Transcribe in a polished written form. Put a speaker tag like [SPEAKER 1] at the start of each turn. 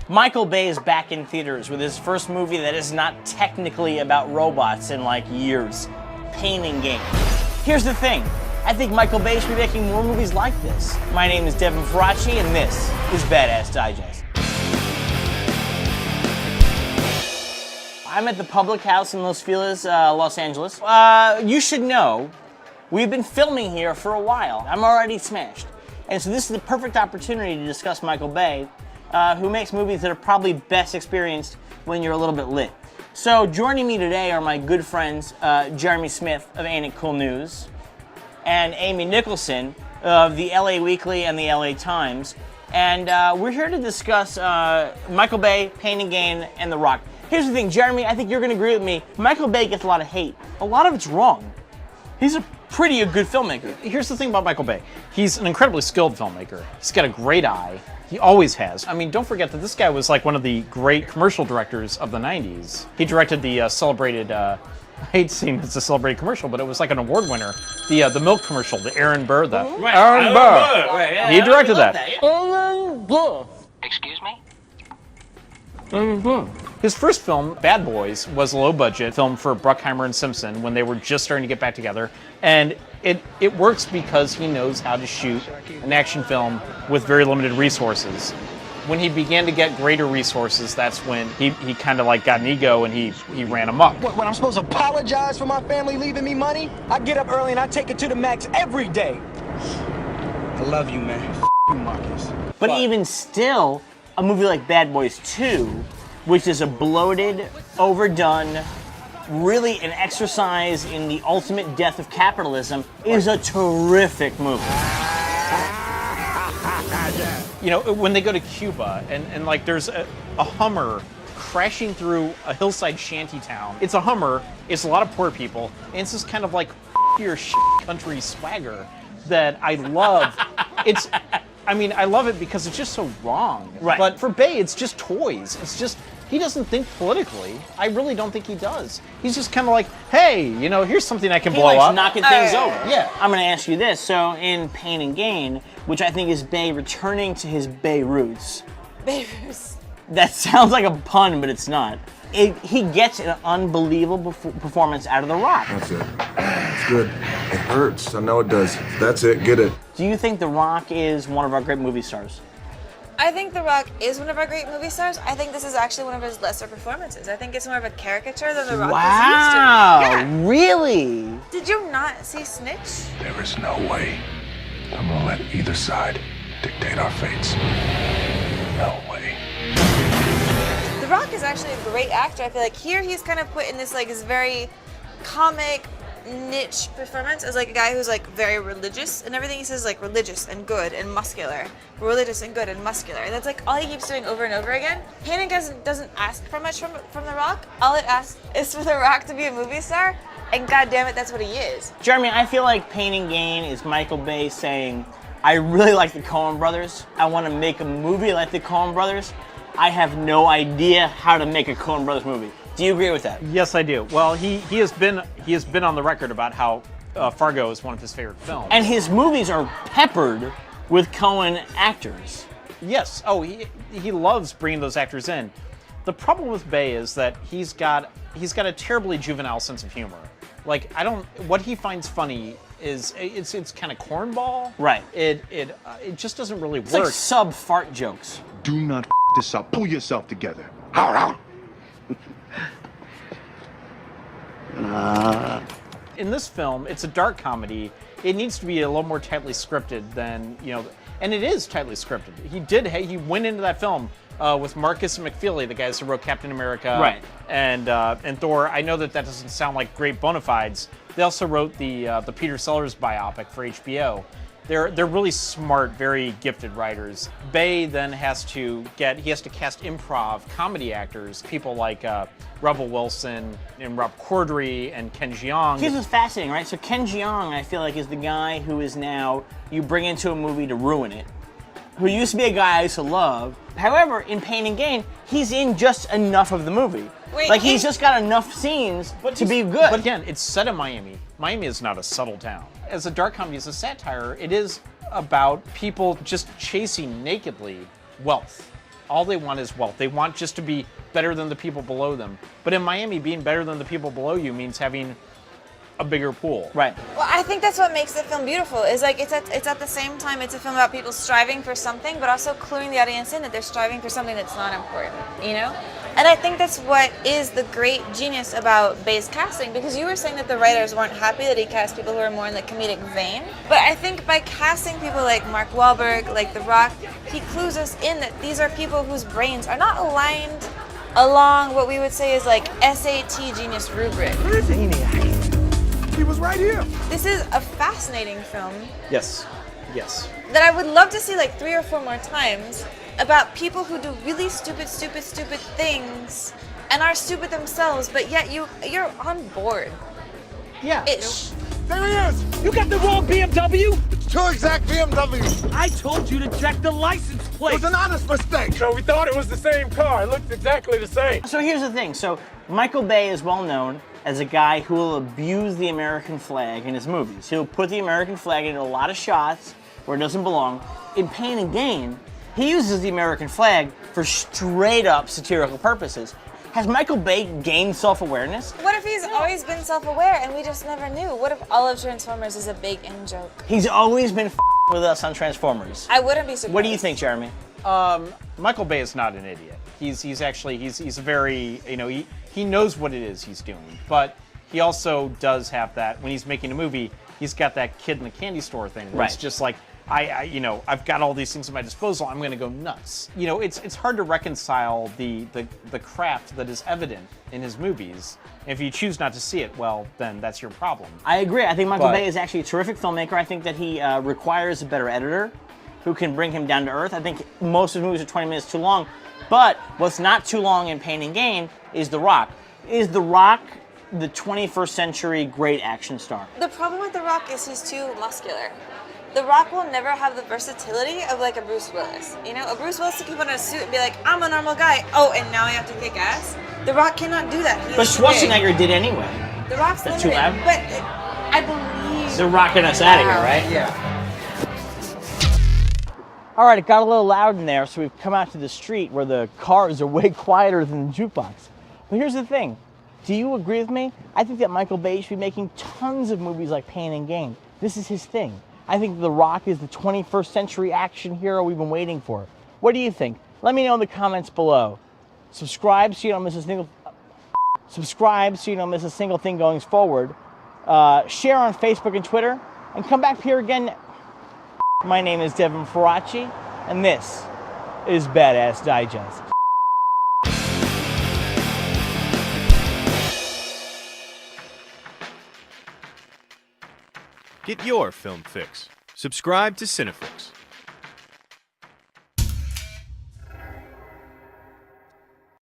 [SPEAKER 1] Michael Bay is back in theaters with his first movie that is not technically about robots in like years, Pain and Gain. Here's the thing, I think Michael Bay should be making more movies like this. My name is Devin Faraci, and this is Badass Digest. I'm at the Public House in Los Feliz, Los Angeles. You should know, we've been filming here for a while. I'm already smashed. And so this is the perfect opportunity to discuss Michael Bay, who makes movies that are probably best experienced when you're a little bit lit. So joining me today are my good friends, Jeremy Smith of Ain't It Cool News, and Amy Nicholson of the LA Weekly and the LA Times. And we're here to discuss Michael Bay, Pain and Gain, and The Rock. Here's the thing, Jeremy, I think you're gonna agree with me. Michael Bay gets a lot of hate. A lot of it's wrong. He's a pretty good filmmaker.
[SPEAKER 2] Here's the thing about Michael Bay. He's an incredibly skilled filmmaker. He's got a great eye. He always has. I mean, don't forget that this guy was like one of the great commercial directors of the 90s. He directed the celebrated, I hate seeing it's a celebrated commercial, but it was like an award winner. The milk commercial, the Aaron Burr,
[SPEAKER 1] Right.
[SPEAKER 2] Aaron Burr.
[SPEAKER 1] Right, yeah,
[SPEAKER 2] He directed that.
[SPEAKER 1] Aaron Burr.
[SPEAKER 3] Excuse me?
[SPEAKER 1] Aaron Burr.
[SPEAKER 2] His first film, Bad Boys, was a low-budget film for Bruckheimer and Simpson when they were just starting to get back together. And it works because he knows how to shoot an action film with very limited resources. When he began to get greater resources, that's when he kind of like got an ego and he ran amok.
[SPEAKER 4] What, when I'm supposed to apologize for my family leaving me money? I get up early and I take it to the max every day. I love you, man. F you, Marcus.
[SPEAKER 1] But even still, a movie like Bad Boys 2, which is a bloated, overdone, really an exercise in the ultimate death of capitalism, is a terrific movie.
[SPEAKER 2] You know, when they go to Cuba and like there's a Hummer crashing through a hillside shanty town. It's a Hummer, it's a lot of poor people, and it's this kind of like your country swagger that I love. I love it because it's just so wrong.
[SPEAKER 1] Right.
[SPEAKER 2] But for Bay, it's just toys. It's just, he doesn't think politically. I really don't think he does. He's just kind of like, hey, you know, here's something I can
[SPEAKER 1] He
[SPEAKER 2] blow
[SPEAKER 1] likes
[SPEAKER 2] up.
[SPEAKER 1] knocking things over.
[SPEAKER 2] Yeah.
[SPEAKER 1] I'm going to ask you this. So in Pain and Gain, which I think is Bay returning to his Bay roots.
[SPEAKER 5] Beirut.
[SPEAKER 1] That sounds like a pun, but it's not. He gets an unbelievable performance out of The Rock.
[SPEAKER 6] That's it. It's good. It hurts. I know it does. That's it. Get it.
[SPEAKER 1] Do you think The Rock is one of our great movie stars?
[SPEAKER 5] I think The Rock is one of our great movie stars. I think this is actually one of his lesser performances. I think it's more of a caricature than The Rock
[SPEAKER 1] Wow,
[SPEAKER 5] is used to. Yeah.
[SPEAKER 1] really?
[SPEAKER 5] Did you not see Snitch?
[SPEAKER 6] There is no way I'm gonna let either side dictate our fates. No way.
[SPEAKER 5] The Rock is actually a great actor. I feel like here he's kind of put in this like this very comic niche performance as like a guy who's like very religious, and everything he says is like religious and good and muscular, religious and good and muscular. And that's like all he keeps doing over and over again. Pain and Gain doesn't ask for much from The Rock. All it asks is for The Rock to be a movie star, and god damn it, that's what he is.
[SPEAKER 1] Jeremy, I feel like Pain and Gain is Michael Bay saying, I really like the Coen brothers. I want to make a movie like the Coen brothers. I have no idea how to make a Coen brothers movie. Do you agree with that?
[SPEAKER 2] Yes, I do. Well, he has been on the record about how Fargo is one of his favorite films.
[SPEAKER 1] And his movies are peppered with Coen actors.
[SPEAKER 2] Yes. Oh, he loves bringing those actors in. The problem with Bay is that he's got a terribly juvenile sense of humor. Like what he finds funny is it's kind of cornball.
[SPEAKER 1] Right.
[SPEAKER 2] It just doesn't really
[SPEAKER 1] It's
[SPEAKER 2] work.
[SPEAKER 1] like sub-fart jokes.
[SPEAKER 7] Do not this up. Pull yourself together.
[SPEAKER 2] In this film, it's a dark comedy. It needs to be a little more tightly scripted than, you know, and it is tightly scripted. He went into that film with Marcus McFeely, the guys who wrote Captain America,
[SPEAKER 1] Right.
[SPEAKER 2] and Thor. I know that doesn't sound like great bona fides. They also wrote the Peter Sellers biopic for HBO. They're really smart, very gifted writers. Bay then has to cast improv comedy actors, people like Rebel Wilson and Rob Corddry and Ken Jeong.
[SPEAKER 1] Here's what's fascinating, right? So Ken Jeong, I feel like, is the guy who is now, you bring into a movie to ruin it. Who used to be a guy I used to love. However, in Pain and Gain, he's in just enough of the movie.
[SPEAKER 5] Wait,
[SPEAKER 1] like, he's just got enough scenes to be good.
[SPEAKER 2] But again, it's set in Miami. Miami is not a subtle town. As a dark comedy, as a satire, it is about people just chasing nakedly wealth. All they want is wealth. They want just to be better than the people below them. But in Miami, being better than the people below you means having a bigger pool.
[SPEAKER 1] Right.
[SPEAKER 5] Well, I think that's what makes the film beautiful. Is like it's at the same time it's a film about people striving for something, but also cluing the audience in that they're striving for something that's not important. You know. And I think that's what is the great genius about Bay's casting, because you were saying that the writers weren't happy that he cast people who are more in the comedic vein. But I think by casting people like Mark Wahlberg, like The Rock, he clues us in that these are people whose brains are not aligned along what we would say is like SAT genius rubric.
[SPEAKER 7] He was right here.
[SPEAKER 5] This is a fascinating film
[SPEAKER 2] Yes. Yes.
[SPEAKER 5] that I would love to see like 3 or 4 more times, about people who do really stupid things and are stupid themselves, but yet you're on board.
[SPEAKER 2] Yeah.
[SPEAKER 5] Ish.
[SPEAKER 3] There he is! You got the wrong BMW!
[SPEAKER 7] It's 2 exact BMWs.
[SPEAKER 3] I told you to check the license
[SPEAKER 7] It
[SPEAKER 3] plate!
[SPEAKER 7] was an honest mistake.
[SPEAKER 3] So we thought it was the same car. It looked exactly the same.
[SPEAKER 1] So here's the thing. So Michael Bay is well known as a guy who will abuse the American flag in his movies. He'll put the American flag into a lot of shots where it doesn't belong. In Pain and Gain, he uses the American flag for straight up satirical purposes. Has Michael Bay gained self-awareness?
[SPEAKER 5] What if he's always been self-aware and we just never knew? What if all of Transformers is a big in-joke?
[SPEAKER 1] He's always been with us on Transformers.
[SPEAKER 5] I wouldn't be surprised.
[SPEAKER 1] What do you think, Jeremy?
[SPEAKER 2] Michael Bay is not an idiot. He's actually a very, you know, he knows what it is he's doing, but he also does have that, when he's making a movie, he's got that kid in the candy store thing where it's
[SPEAKER 1] Right.
[SPEAKER 2] just like, I've got all these things at my disposal, I'm gonna go nuts. You know, it's hard to reconcile the craft that is evident in his movies. If you choose not to see it, well, then that's your problem.
[SPEAKER 1] I agree. I think Michael
[SPEAKER 2] But-
[SPEAKER 1] Bay is actually a terrific filmmaker. I think that he requires a better editor who can bring him down to earth. I think most of his movies are 20 minutes too long. But what's not too long in Pain and Gain is The Rock. Is The Rock the 21st century great action star?
[SPEAKER 5] The problem with The Rock is he's too muscular. The Rock will never have the versatility of like a Bruce Willis. You know, a Bruce Willis can put on a suit and be like, I'm a normal guy. Oh, and now I have to kick ass. The Rock cannot do that. He
[SPEAKER 1] But
[SPEAKER 5] is too big.
[SPEAKER 1] Schwarzenegger did anyway.
[SPEAKER 5] The Rock's
[SPEAKER 1] That's too
[SPEAKER 5] limited,
[SPEAKER 1] loud?
[SPEAKER 5] but I believe.
[SPEAKER 1] They're rocking us out of here, right?
[SPEAKER 4] Yeah.
[SPEAKER 1] All right, it got a little loud in there, so we've come out to the street where the cars are way quieter than the jukebox. But here's the thing. Do you agree with me? I think that Michael Bay should be making tons of movies like Pain and Gain. This is his thing. I think The Rock is the 21st century action hero we've been waiting for. What do you think? Let me know in the comments below. Subscribe so you don't miss a single. Subscribe so you don't miss a single thing going forward. Share on Facebook and Twitter, and come back here again. My name is Devin Faraci, and this is Badass Digest.
[SPEAKER 8] Get your film fix. Subscribe to Cinefix.